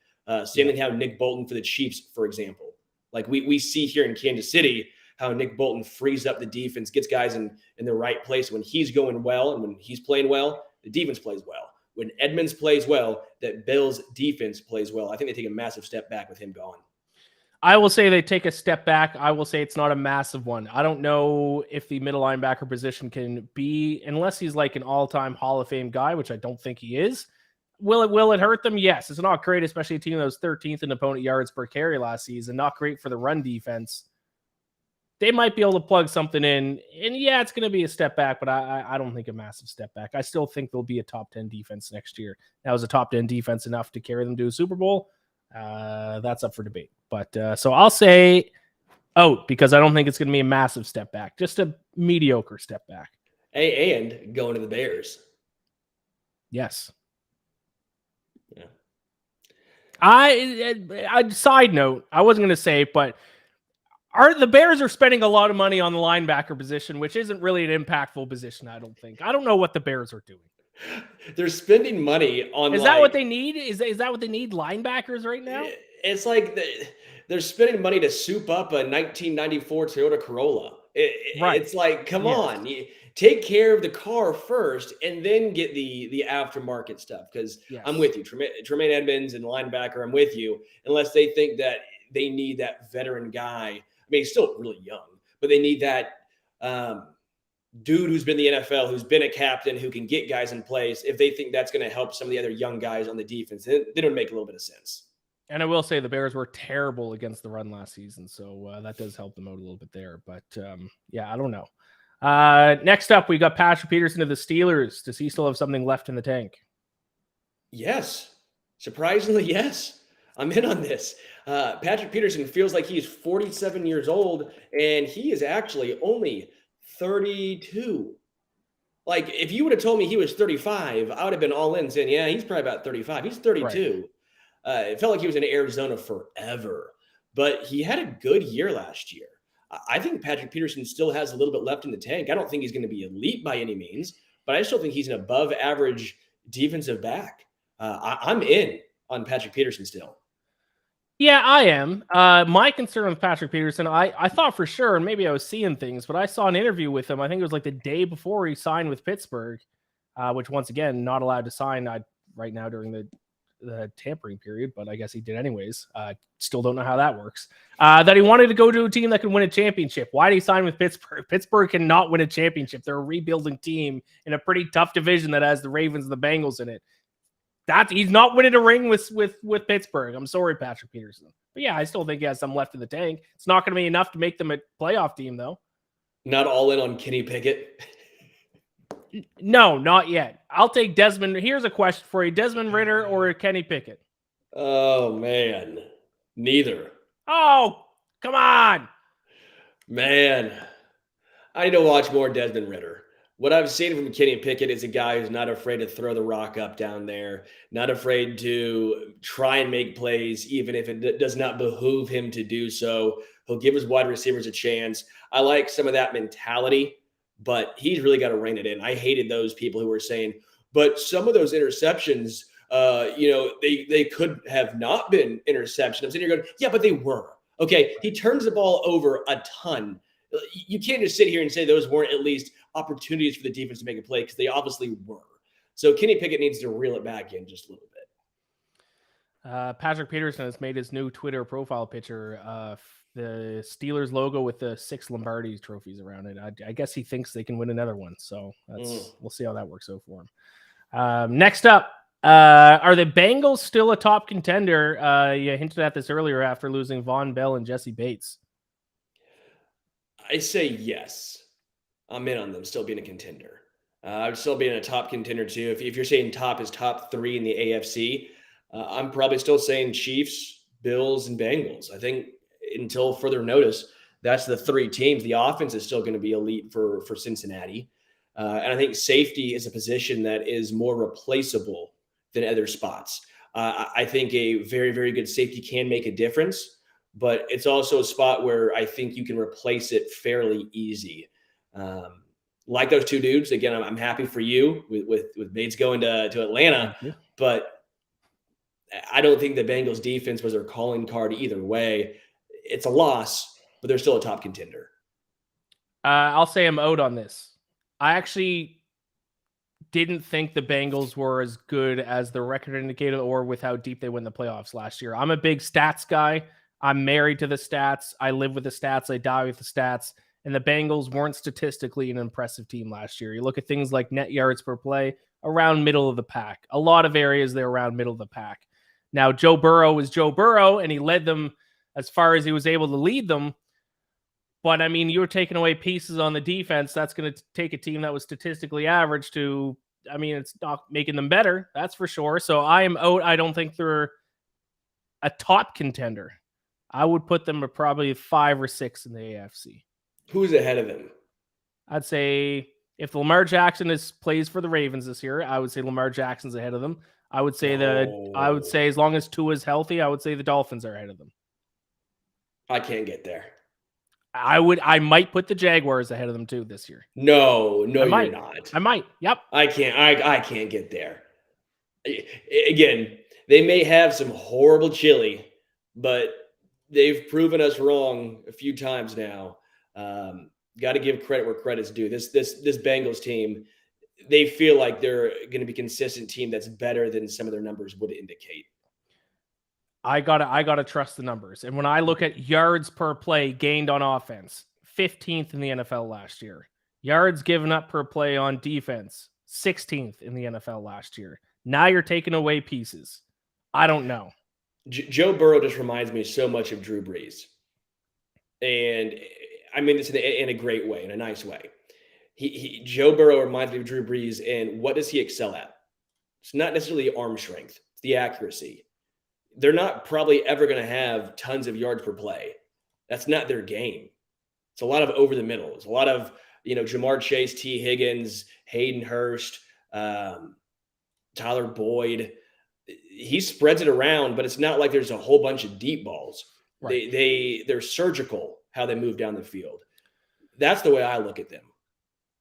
Same thing how Nick Bolton for the Chiefs, for example. Like we see here in Kansas City, how Nick Bolton frees up the defense, gets guys in the right place. When he's going well and when he's playing well, the defense plays well. When Edmonds plays well, that Bills defense plays well. I think they take a massive step back with him gone. I will say they take a step back. I will say it's not a massive one. I don't know if the middle linebacker position can be, unless he's like an all-time Hall of Fame guy, which I don't think he is. Will it hurt them? Yes. It's not great, especially a team that was 13th in opponent yards per carry last season. Not great for the run defense. They might be able to plug something in. And yeah, it's going to be a step back, but I don't think a massive step back. I still think they'll be a top 10 defense next year. That was a top 10 defense enough to carry them to a Super Bowl. That's up for debate. But so I'll say Out, because I don't think it's going to be a massive step back, just a mediocre step back. And going to the Bears. Yes. Yeah. I side note, I wasn't going to say it, but the Bears are spending a lot of money on the linebacker position, which isn't really an impactful position, I don't think. I don't know what the Bears are doing. They're spending money on. Is that what they need? Is that what they need? Linebackers right now? It's like they're spending money to soup up a 1994 Toyota Corolla. Right. It's like, come on, take care of the car first, and then get the aftermarket stuff. Because I'm with you, Tremaine Edmonds and linebacker. I'm with you. Unless they think that they need that veteran guy. I mean, he's still really young, but they need that dude who's been in the NFL, who's been a captain, who can get guys in place. If they think that's going to help some of the other young guys on the defense, then it would make a little bit of sense. And I will say the Bears were terrible against the run last season, so that does help them out a little bit there. But I don't know. Next up, we got Patrick Peterson of the Steelers. Does he still have something left in the tank? Yes. Surprisingly, yes. I'm in on this. Patrick Peterson feels like he's 47 years old, and he is actually only 32. Like, if you would have told me he was 35, I would have been all in saying, yeah, he's probably about 35. He's 32. Right. It felt like he was in Arizona forever, but he had a good year last year. I think Patrick Peterson still has a little bit left in the tank. I don't think he's going to be elite by any means, but I still think he's an above average defensive back. I'm in on Patrick Peterson still. Yeah, I am. My concern with Patrick Peterson, I thought for sure, and maybe I was seeing things, but I saw an interview with him. I think it was like the day before he signed with Pittsburgh, which once again, not allowed to sign right now during the tampering period, but I guess he did anyways. Still don't know how that works. That he wanted to go to a team that can win a championship. Why did he sign with Pittsburgh? Pittsburgh cannot win a championship. They're a rebuilding team in a pretty tough division that has the Ravens and the Bengals in it. He's not winning a ring with Pittsburgh. I'm sorry, Patrick Peterson. But yeah, I still think he has some left in the tank. It's not going to be enough to make them a playoff team, though. Not all in on Kenny Pickett? No, not yet. I'll take Desmond. Here's a question for you. Desmond Ridder or Kenny Pickett? Oh, man. Neither. Oh, come on. Man. I need to watch more Desmond Ridder. What I've seen from Kenny Pickett is a guy who's not afraid to throw the rock up down there, not afraid to try and make plays, even if it does not behoove him to do so. He'll give his wide receivers a chance. I like some of that mentality, but he's really got to rein it in. I hated those people who were saying, but some of those interceptions, they could have not been interceptions. I'm sitting here going, yeah, but they were. Okay, he turns the ball over a ton. You can't just sit here and say those weren't at least opportunities for the defense to make a play, because they obviously were. So Kenny Pickett needs to reel it back in just a little bit. Patrick Peterson has made his new Twitter profile picture, the Steelers logo with the 6 Lombardi trophies around it. I guess he thinks they can win another one. So we'll see how that works out for him. Next up, are the Bengals still a top contender? You hinted at this earlier after losing Von Bell and Jessie Bates. I say yes. I'm in on them still being a contender. I would still be in a top contender too. If you're saying top is top 3 in the AFC, I'm probably still saying Chiefs, Bills, and Bengals. I think until further notice, that's the 3 teams. The offense is still going to be elite for Cincinnati. And I think safety is a position that is more replaceable than other spots. I think a very, very good safety can make a difference, but it's also a spot where I think you can replace it fairly easy. Like those 2 dudes, again, I'm happy for you with Bates going to Atlanta, but I don't think the Bengals defense was their calling card either way. It's a loss, but they're still a top contender. I'll say I'm out on this. I actually didn't think the Bengals were as good as the record indicated or with how deep they went in the playoffs last year. I'm a big stats guy. I'm married to the stats. I live with the stats. I die with the stats. And the Bengals weren't statistically an impressive team last year. You look at things like net yards per play, around middle of the pack. A lot of areas they're around middle of the pack. Now, Joe Burrow was Joe Burrow, and he led them as far as he was able to lead them. But, I mean, you were taking away pieces on the defense. That's going to take a team that was statistically average to, I mean, it's not making them better. That's for sure. So I am out. I don't think they're a top contender. I would put them at probably 5 or 6 in the AFC. Who's ahead of them? I'd say if Lamar Jackson plays for the Ravens this year, I would say Lamar Jackson's ahead of them. I would say as long as Tua is healthy, I would say the Dolphins are ahead of them. I can't get there. I might put the Jaguars ahead of them too this year. No, you're not. I might. Yep. I can't get there. Again, they may have some horrible chili, but they've proven us wrong a few times now. Got to give credit where credit's due. This Bengals team, they feel like they're going to be a consistent team that's better than some of their numbers would indicate. I gotta trust the numbers. And when I look at yards per play gained on offense, 15th in the NFL last year. Yards given up per play on defense, 16th in the NFL last year. Now you're taking away pieces. I don't know. Joe Burrow just reminds me so much of Drew Brees. And I mean this in a great way, in a nice way. Joe Burrow reminds me of Drew Brees, and what does he excel at? It's not necessarily arm strength. It's the accuracy. They're not probably ever going to have tons of yards per play. That's not their game. It's a lot of over the middle. It's a lot of, Jamar Chase, T. Higgins, Hayden Hurst, Tyler Boyd. He spreads it around, but it's not like there's a whole bunch of deep balls. Right. They're surgical how they move down the field. That's the way I look at them.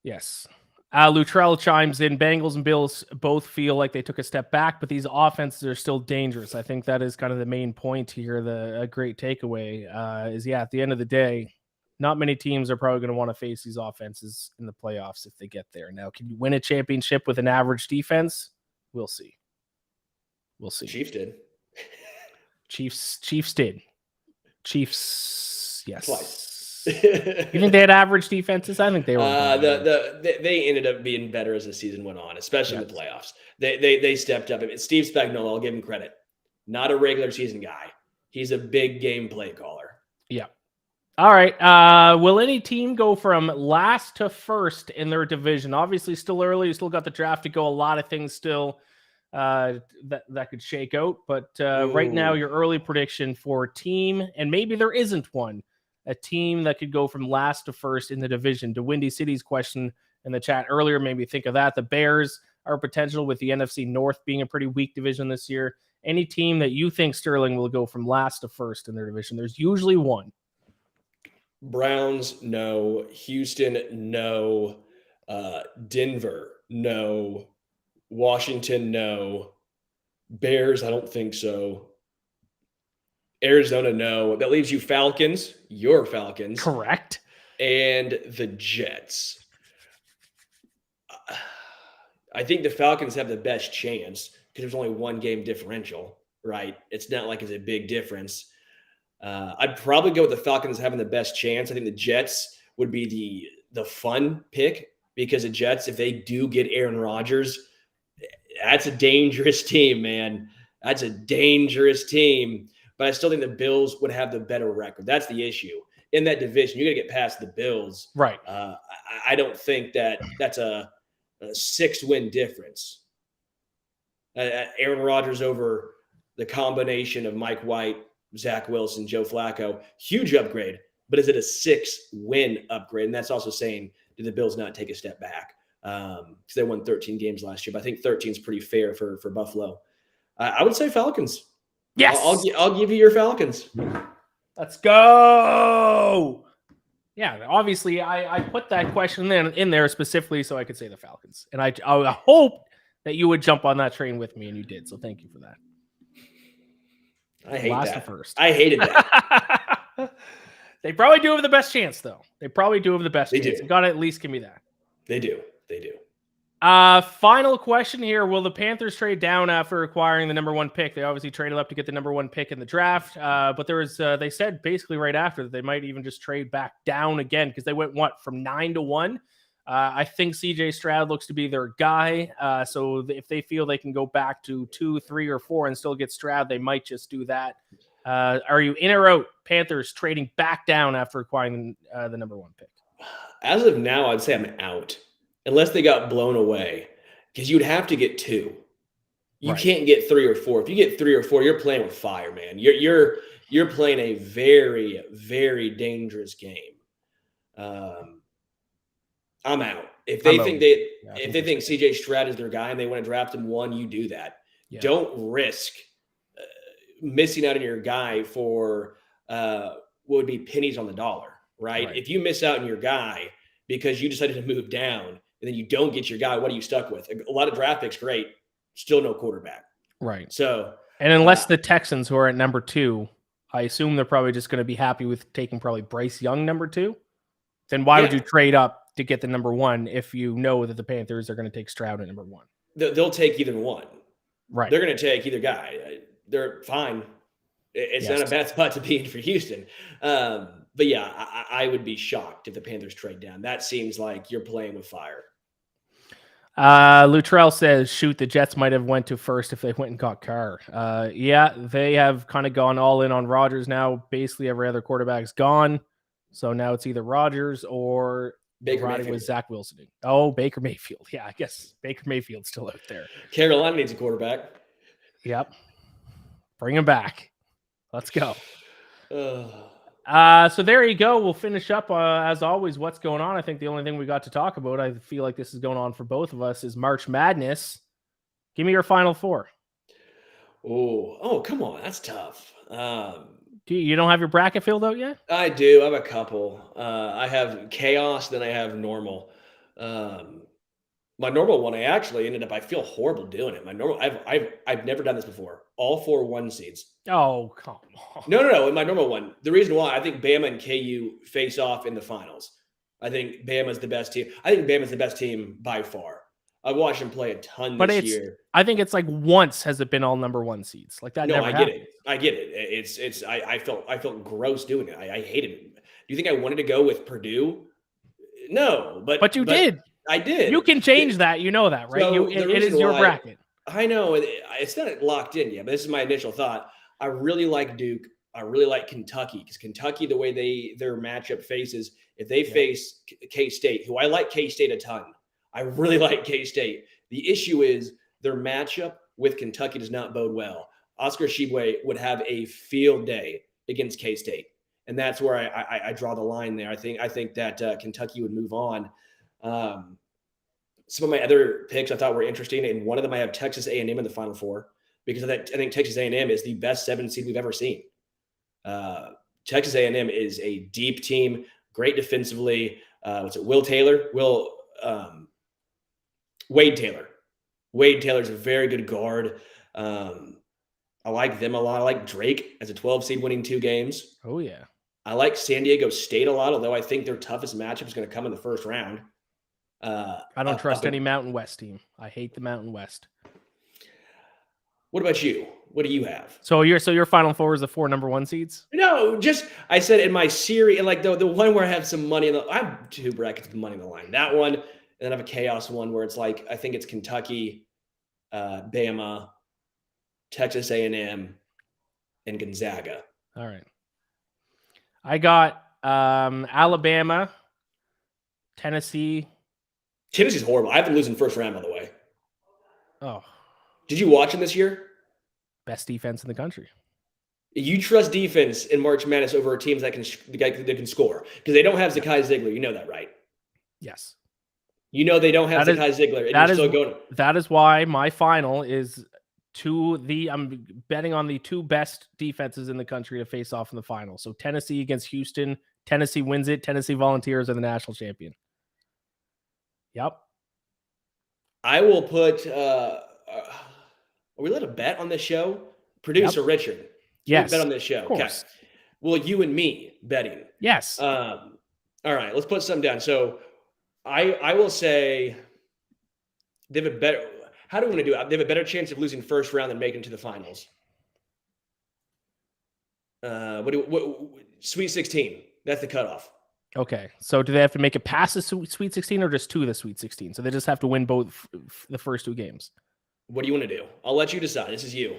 Yes. Luttrell chimes in. Bengals and Bills both feel like they took a step back, but these offenses are still dangerous. I think that is kind of the main point here. A great takeaway is, at the end of the day, not many teams are probably going to want to face these offenses in the playoffs if they get there. Now, can you win a championship with an average defense? We'll see. Chiefs did. Chiefs did. Chiefs, yes. Twice. You think they had average defenses? I think they were. They ended up being better as the season went on, especially in the playoffs. They stepped up. Steve Spagnuolo, I'll give him credit. Not a regular season guy. He's a big game play caller. Yeah. All right. Will any team go from last to first in their division? Obviously, still early. You still got the draft to go. A lot of things still that could shake out. But right now, your early prediction for a team, and maybe there isn't one, a team that could go from last to first in the division. To Windy City's question in the chat earlier made me think of that. The Bears are potential with the NFC North being a pretty weak division this year. Any team that you think, Sterling, will go from last to first in their division? There's usually one. Browns, no. Houston, no. Denver, no. Washington, no. Bears, I don't think so. Arizona, no. That leaves you Falcons, your Falcons. Correct. And the Jets. I think the Falcons have the best chance because there's only one game differential, right? It's not like it's a big difference. I'd probably go with the Falcons having the best chance. I think the Jets would be the fun pick because the Jets, if they do get Aaron Rodgers, that's a dangerous team, man. That's a dangerous team. But I still think the Bills would have the better record. That's the issue. In that division, you're going to get past the Bills. Right. I don't think that's a 6-win difference. Aaron Rodgers over the combination of Mike White, Zach Wilson, Joe Flacco, huge upgrade. But is it a 6-win upgrade? And that's also saying, did the Bills not take a step back? Because they won 13 games last year. But I think 13 is pretty fair for Buffalo. I would say Falcons. Yes. I'll give you your Falcons. Let's go. Yeah, obviously, I put that question in there specifically so I could say the Falcons. And I hope that you would jump on that train with me, and you did. So thank you for that. I hate Last that. First. I hated that. They probably do have the best chance, though. They probably do have the best chance. Do. You got to at least give me that. They do. Final question here. Will the Panthers trade down after acquiring the number 1 pick? They obviously traded up to get the number 1 pick in the draft. But there was, they said basically right after that they might even just trade back down again because they went, from 9 to 1? I think CJ Stroud looks to be their guy. So if they feel they can go back to 2, 3, or 4 and still get Stroud, they might just do that. Are you in or out, Panthers trading back down after acquiring the number 1 pick? As of now, I'd say I'm out. Unless they got blown away, because you'd have to get 2. You can't get 3 or 4. If you get 3 or 4, you're playing with fire, man. You're you're playing a very, very dangerous game. I'm out. If they think CJ Stroud is their guy and they want to draft him 1, you do that. Yeah. Don't risk missing out on your guy for what would be pennies on the dollar, right? If you miss out on your guy because you decided to move down and then you don't get your guy, what are you stuck with? A lot of draft picks, great, still no quarterback. Right. So, and unless the Texans, who are at number 2, I assume they're probably just going to be happy with taking probably Bryce Young number 2. Then why would you trade up to get the number 1 if you know that the Panthers are going to take Stroud at number 1? They'll take either one. Right. They're going to take either guy. They're fine. It's not a bad spot to be in for Houston. But yeah, I would be shocked if the Panthers trade down. That seems like you're playing with fire. Luttrell says, shoot, the Jets might have went to first if they went and got Carr. Yeah, they have kind of gone all in on Rodgers now. Basically, every other quarterback's gone. So now it's either Rodgers or Baker Mayfield with Zach Wilson. Oh, Baker Mayfield. Yeah, I guess Baker Mayfield's still out there. Carolina needs a quarterback. Yep. Bring him back. Let's go. So there you go. We'll finish up, as always, what's going on. I think the only thing we got to talk about, I feel like this is going on for both of us, is March Madness. Give me your Final Four. Oh, come on. That's tough. You don't have your bracket filled out yet? I do. I have a couple. I have chaos, then I have normal. My normal one, I actually ended up, I feel horrible doing it. My normal, I've never done this before. All 4 1 seeds. Oh, come on. No. In my normal one, the reason why, I think Bama and KU face off in the finals. I think Bama's the best team. I think Bama's the best team by far. I've watched them play a ton this year. I think it's like once has it been all number 1 seeds. Like that. No, never happened. I get it. I felt gross doing it. I hated it. Do you think I wanted to go with Purdue? No, but you did. I did. You can change that. You know that, right? So it is your bracket. I know it's not locked in yet, but this is my initial thought. I really like Duke. I really like Kentucky because Kentucky, the way their matchup faces, if they face K-State, who I like K-State a ton. I really like K-State. The issue is their matchup with Kentucky does not bode well. Oscar Tshiebwe would have a field day against K-State, and that's where I draw the line there. I think that Kentucky would move on. Some of my other picks I thought were interesting, and one of them I have Texas A&M in the Final Four because I think Texas A&M is the best 7 seed we've ever seen. Texas A&M is a deep team, great defensively. Wade Taylor. Wade Taylor's a very good guard. I like them a lot. I like Drake as a 12 seed winning 2 games. Oh, yeah. I like San Diego State a lot, although I think their toughest matchup is going to come in the first round. I don't trust any Mountain West team. I hate the Mountain West. What about you? What do you have? So your Final Four is the 4 number 1 seeds? No, I said in my series, like the one where I have some money I have 2 brackets with money in the line. That one, and then I have a chaos one where it's like I think it's Kentucky, Bama, Texas A&M, and Gonzaga. All right. I got Alabama, Tennessee. Tennessee's horrible. I have them losing first round, by the way. Oh. Did you watch them this year? Best defense in the country. You trust defense in March Madness over teams that can score because they don't have Zakai Ziegler. You know that, right? Yes. You know they don't have Zakai Ziegler, and you're still going. That is why my final is I'm betting on the 2 best defenses in the country to face off in the final. So Tennessee against Houston. Tennessee wins it. Tennessee Volunteers are the national champion. Yep. I will put. Are we allowed to bet on this show? Producer Richard. Yes. Bet on this show. Okay. Well, you and me betting. Yes. All right. Let's put something down. So I will say they have a better. How do we want to do it? They have a better chance of losing first round than making it to the finals. Sweet 16. That's the cutoff. Okay. So do they have to make it past the Sweet 16 or just to the Sweet 16? So they just have to win both the first 2 games. What do you want to do? I'll let you decide. This is you.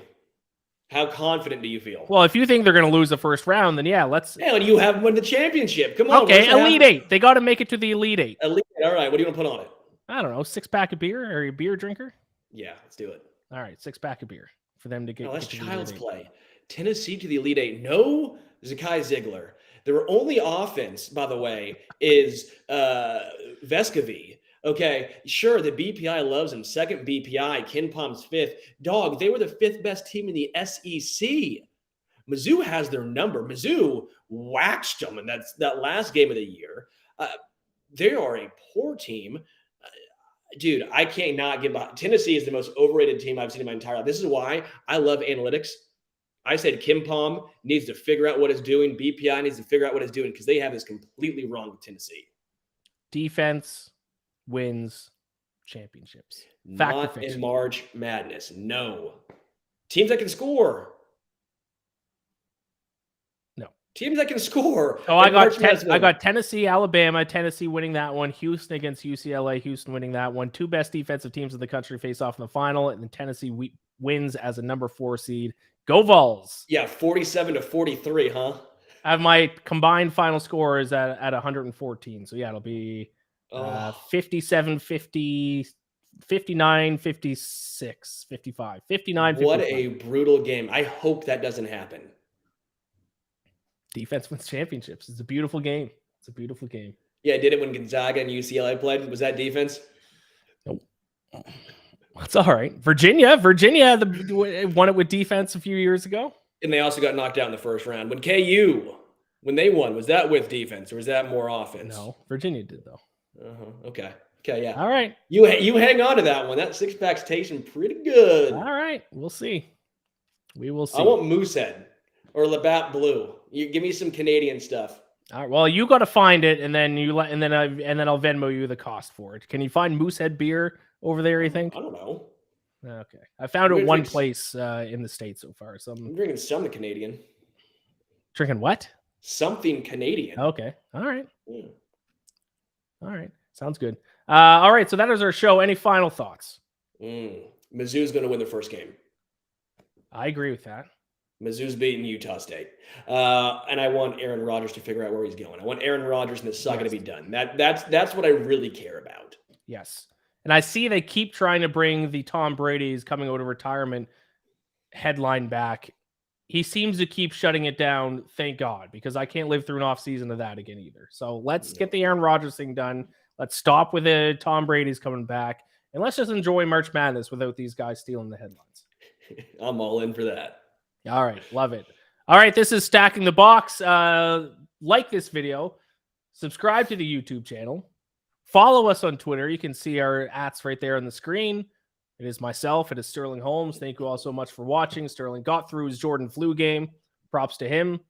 How confident do you feel? Well, if you think they're going to lose the first round, then yeah, let's. Yeah, and you haven't won the championship. Come on. Okay, Elite 8. They got to make it to the Elite 8. Elite 8. All right. What do you want to put on it? I don't know. 6-pack of beer? Are you a beer drinker? Yeah, let's do it. All right, 6-pack of beer for them to get. No, that's child's play. Tennessee to the Elite Eight. No Zakai Ziegler. Their only offense, by the way, is Vescovy. Okay, sure, the BPI loves him. Second BPI, Ken Palm's fifth. Dog, they were the fifth best team in the SEC. Mizzou has their number. Mizzou waxed them in that last game of the year. They are a poor team. Dude, I can't not get behind. Tennessee is the most overrated team I've seen in my entire life. This is why I love analytics. I said Kim Palm needs to figure out what it's doing. BPI needs to figure out what it's doing because they have this completely wrong with Tennessee. Defense wins championships. Not in March Madness. No. Teams that can score. No. Teams that can score. Oh, I got Tennessee, Alabama, Tennessee winning that one. Houston against UCLA, Houston winning that one. Two best defensive teams in the country face off in the final, and then Tennessee wins as a number 4 seed. Go Vols. Yeah, 47-43, huh? I have my combined final score is at 114. So yeah, it'll be 57, 50, 59, 56, 55, 59. What 55. a brutal game. I hope that doesn't happen. Defense wins championships. It's a beautiful game. It's a beautiful game. Yeah, did it when Gonzaga and UCLA played? Was that defense? Nope. That's all right. Virginia won it with defense a few years ago. And they also got knocked out in the first round. When KU, when they won, was that with defense or was that more offense? No, Virginia did though. Okay, yeah. All right. You hang on to that one. That six-pack's tasting pretty good. All right. We'll see. We will see. I want Moosehead or Labatt Blue. You give me some Canadian stuff. All right. Well, you got to find it, and then I'll Venmo you the cost for it. Can you find Moosehead beer over there? You think? I don't know. Okay, I found it one place in the States so far. So I'm drinking something Canadian. Drinking what? Something Canadian. Okay. All right. Yeah. All right. Sounds good. All right. So that is our show. Any final thoughts? Mizzou's going to win the first game. I agree with that. Mizzou's beating Utah State. And I want Aaron Rodgers to figure out where he's going. I want Aaron Rodgers and the saga to be done. That's what I really care about. Yes. And I see they keep trying to bring the Tom Brady's coming out of retirement headline back. He seems to keep shutting it down, thank God, because I can't live through an offseason of that again either. So let's get the Aaron Rodgers thing done. Let's stop with the Tom Brady's coming back. And let's just enjoy March Madness without these guys stealing the headlines. I'm all in for that. All right. Love it. All right. This is Stacking the Box. Like this video. Subscribe to the YouTube channel. Follow us on Twitter. You can see our ats right there on the screen. It is myself. It is Sterling Holmes. Thank you all so much for watching. Sterling got through his Jordan flu game. Props to him.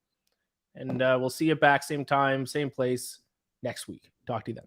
And we'll see you back same time, same place next week. Talk to you then.